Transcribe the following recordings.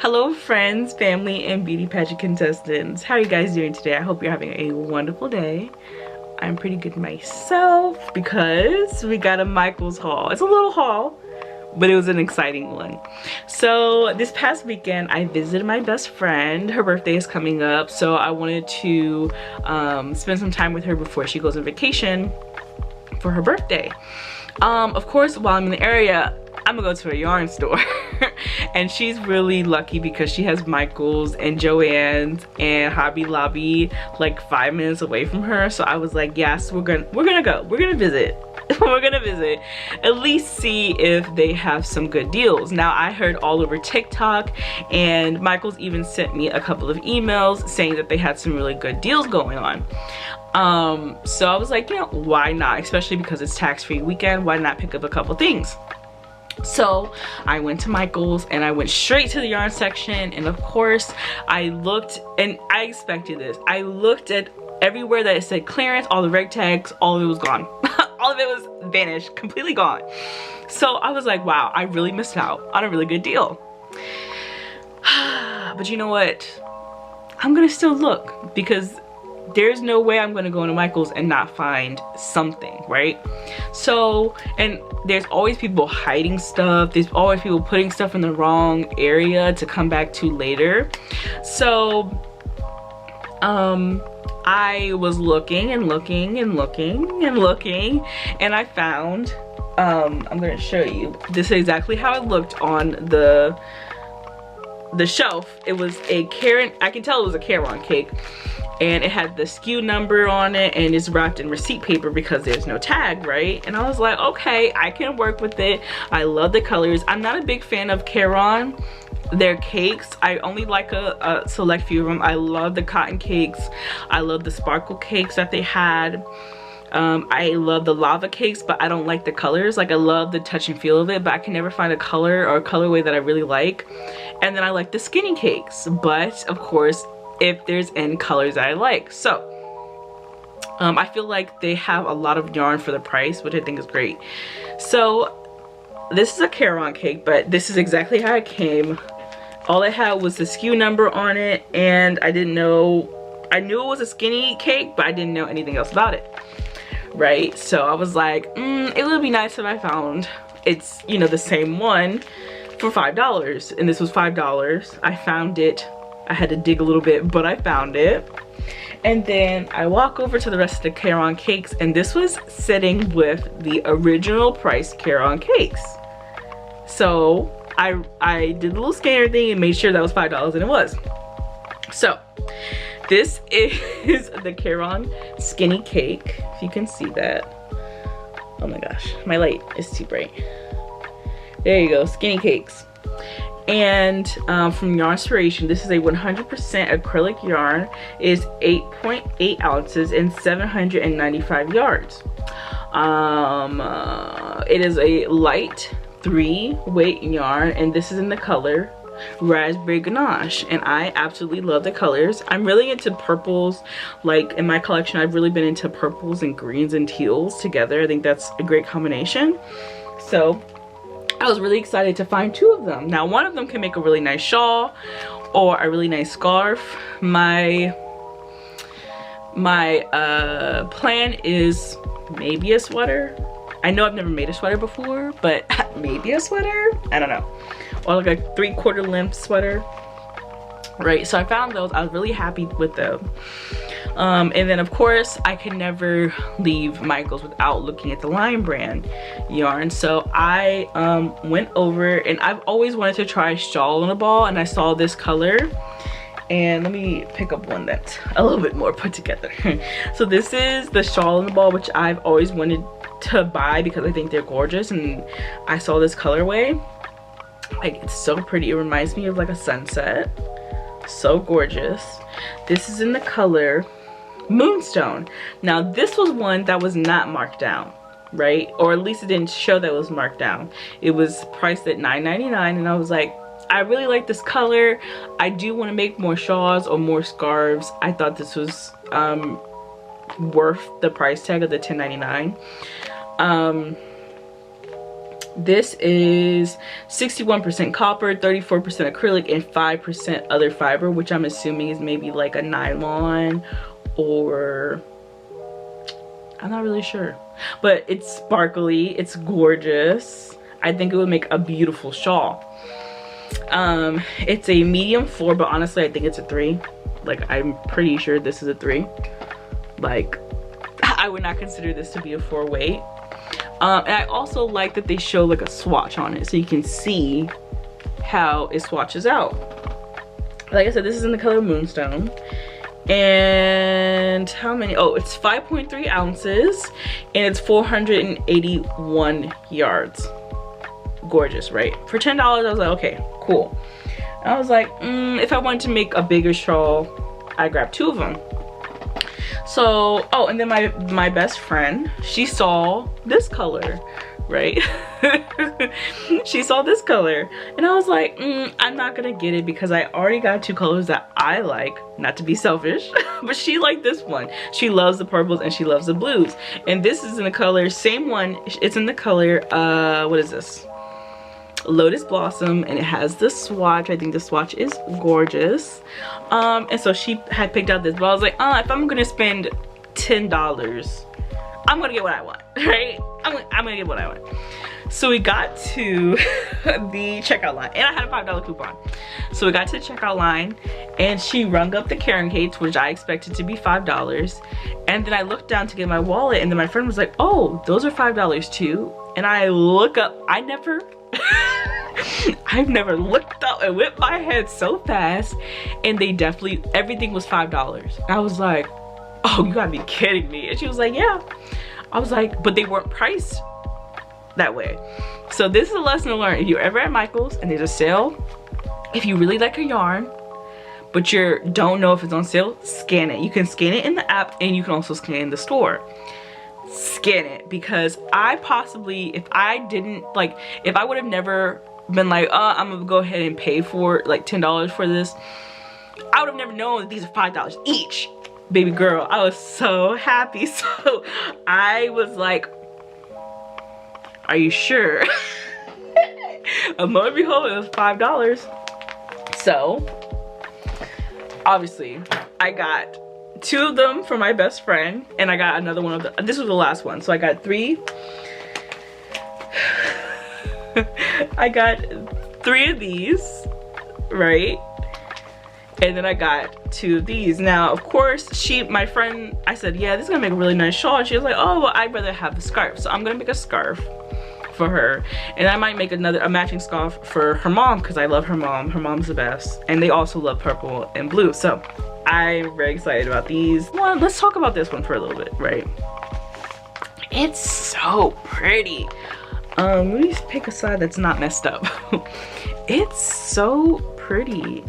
Hello friends, family, and beauty pageant contestants. How are you guys doing today? I hope you're having a wonderful day. I'm pretty good myself because we got a Michael's haul. It's a little haul, but it was an exciting one. So this past weekend I visited my best friend. Her birthday is coming up, so I wanted to spend some time with her before she goes on vacation for her birthday. Of course, while I'm in the area, I'm gonna go to a yarn store. And she's really lucky because she has Michael's and Joann's and Hobby Lobby like 5 minutes away from her. So I was like, yes, we're gonna go. We're gonna visit. We're gonna visit, at least see if they have some good deals. Now I heard all over TikTok, and Michael's even sent me a couple of emails saying that they had some really good deals going on. So I was like, you know, why not? Especially because it's tax-free weekend, why not pick up a couple things? So I went to Michael's and I went straight to the yarn section, and of course I looked, and I expected this. I looked at everywhere that it said clearance, all the reg tags, all of it was gone. All of it was vanished, completely gone. So I was like, wow, I really missed out on a really good deal. But you know what? I'm gonna still look, because there's no way I'm gonna go into Michael's and not find something, right? So, and there's always people hiding stuff. There's always people putting stuff in the wrong area to come back to later. So, I was looking and looking and looking and looking, and I found, I'm gonna show you. This is exactly how it looked on the shelf. It was a Karen, I can tell it was a Caron cake, and it had the SKU number on it, and it's wrapped in receipt paper because there's no tag, right? And I was like, okay, I can work with it. I love the colors. I'm not a big fan of Caron, their cakes. I only like a select few of them. I love the cotton cakes. I love the sparkle cakes that they had. I love the lava cakes, but I don't like the colors. Like, I love the touch and feel of it, but I can never find a color or a colorway that I really like. And then I like the skinny cakes, but of course, if there's any colors that I like. So I feel like they have a lot of yarn for the price, which I think is great. So this is a Caron cake, but this is exactly how it came. All it had was the SKU number on it, and I didn't know, I knew it was a skinny cake, but I didn't know anything else about it, right? So I was like, it would be nice if I found it's, you know, the same one for $5, and this was $5. I found it. I had to dig a little bit, but I found it. And then I walk over to the rest of the Caron cakes, and this was sitting with the original price Caron cakes. So I did a little scanner thing and made sure that was $5, and it was. So this is the Caron skinny cake, if you can see that. Oh my gosh, my light is too bright. There you go, skinny cakes. And from Yarn Inspiration, this is a 100% acrylic yarn. It is 8.8 ounces and 795 yards. It is a light 3-weight yarn, and this is in the color Raspberry Ganache, and I absolutely love the colors. I'm really into purples. Like, in my collection, I've really been into purples and greens and teals together. I think that's a great combination. So I was really excited to find 2 of them. Now, one of them can make a really nice shawl or a really nice scarf. My plan is maybe a sweater. I know I've never made a sweater before, but maybe a sweater? I don't know. Or like a 3/4 length sweater. Right, so I found those. I was really happy with them. And then of course I can never leave Michael's without looking at the Lion Brand yarn. So I went over, and I've always wanted to try shawl on a ball, and I saw this color, and let me pick up one that's a little bit more put together. So this is the shawl on the ball, which I've always wanted to buy because I think they're gorgeous, and I saw this colorway. Like, it's so pretty. It reminds me of like a sunset. So gorgeous. This is in the color Moonstone. Now this was one that was not marked down, right? Or at least it didn't show that it was marked down. It was priced at $9.99, and I was like, I really like this color. I do want to make more shawls or more scarves. I thought this was worth the price tag of the $10.99. This is 61% copper, 34% acrylic, and 5% other fiber, which I'm assuming is maybe like a nylon, or I'm not really sure. But it's sparkly, it's gorgeous. I think it would make a beautiful shawl. It's a medium 4, but honestly I think it's a 3. Like, I'm pretty sure this is a 3. Like, I would not consider this to be a 4 weight. And I also like that they show like a swatch on it, so you can see how it swatches out. Like I said, this is in the color Moonstone. And how many? Oh, it's 5.3 ounces and it's 481 yards. Gorgeous, right? For $10, I was like, okay, cool. And I was like, if I wanted to make a bigger shawl, I grabbed 2 of them. So, oh, and then my best friend, she saw this color, right? She saw this color, and I was like, I'm not gonna get it because I already got 2 colors that I like, not to be selfish, but she liked this one. She loves the purples and she loves the blues. And this is in the color, same one, it's in the color, what is this? Lotus Blossom, and it has the swatch. I think the swatch is gorgeous. And so she had picked out this, but I was like, if I'm gonna spend $10, I'm gonna get what I want, right? I'm gonna get what I want. So we got to the checkout line, and I had a $5 coupon. So we got to the checkout line, and she rung up the carrying case, which I expected to be $5. And then I looked down to get my wallet, and then my friend was like, oh, those are $5 too. And I look up, I've never looked up and whipped my head so fast, and they definitely, everything was $5. I was like, oh, you gotta be kidding me. And she was like, yeah. I was like, but they weren't priced that way. So this is a lesson to learn. If you're ever at Michael's and there's a sale, if you really like a yarn but you don't know if it's on sale, scan it. You can scan it in the app, and you can also scan it in the store. Scan it, because I possibly, if I would have never been like, I'm gonna go ahead and pay for like $10 for this, I would have never known that these are $5 each. Baby girl, I was so happy. So I was like, are you sure? And lo and behold, it was $5. So obviously I got 2 of them for my best friend, and I got another one of the, this was the last one, so I got 3. I got 3 of these, right? And then I got 2 of these. Now, of course, my friend, I said, yeah, this is gonna make a really nice shawl. And she was like, oh, well, I'd rather have the scarf. So I'm gonna make a scarf for her. And I might make a matching scarf for her mom, because I love her mom. Her mom's the best. And they also love purple and blue. So I'm very excited about these. Well, let's talk about this one for a little bit, right? It's so pretty. Let me pick a side that's not messed up. It's so pretty.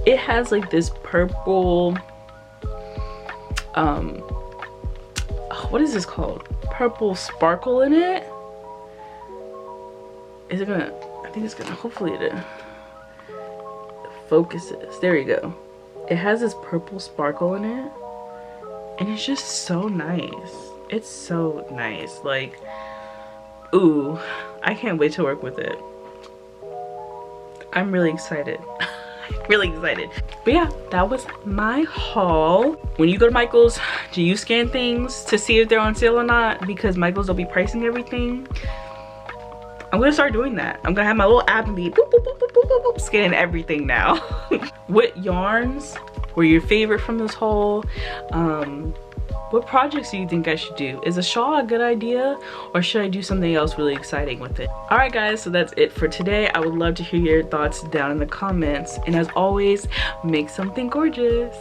It has like this purple, what is this called? Purple sparkle in it. Is it gonna, I think it's gonna, hopefully it focuses. There you go. It has this purple sparkle in it, and it's just so nice. It's so nice. Like, ooh, I can't wait to work with it. I'm really excited. Really excited. But yeah, that was my haul. When you go to Michael's, do you scan things to see if they're on sale or not? Because Michael's will be pricing everything. I'm gonna start doing that. I'm gonna have my little app and be boop, boop, boop, boop, boop, boop, boop, scanning everything now. What yarns were your favorite from this haul? What projects do you think I should do? Is a shawl a good idea, or should I do something else really exciting with it? All right guys, so that's it for today. I would love to hear your thoughts down in the comments, and as always, make something gorgeous.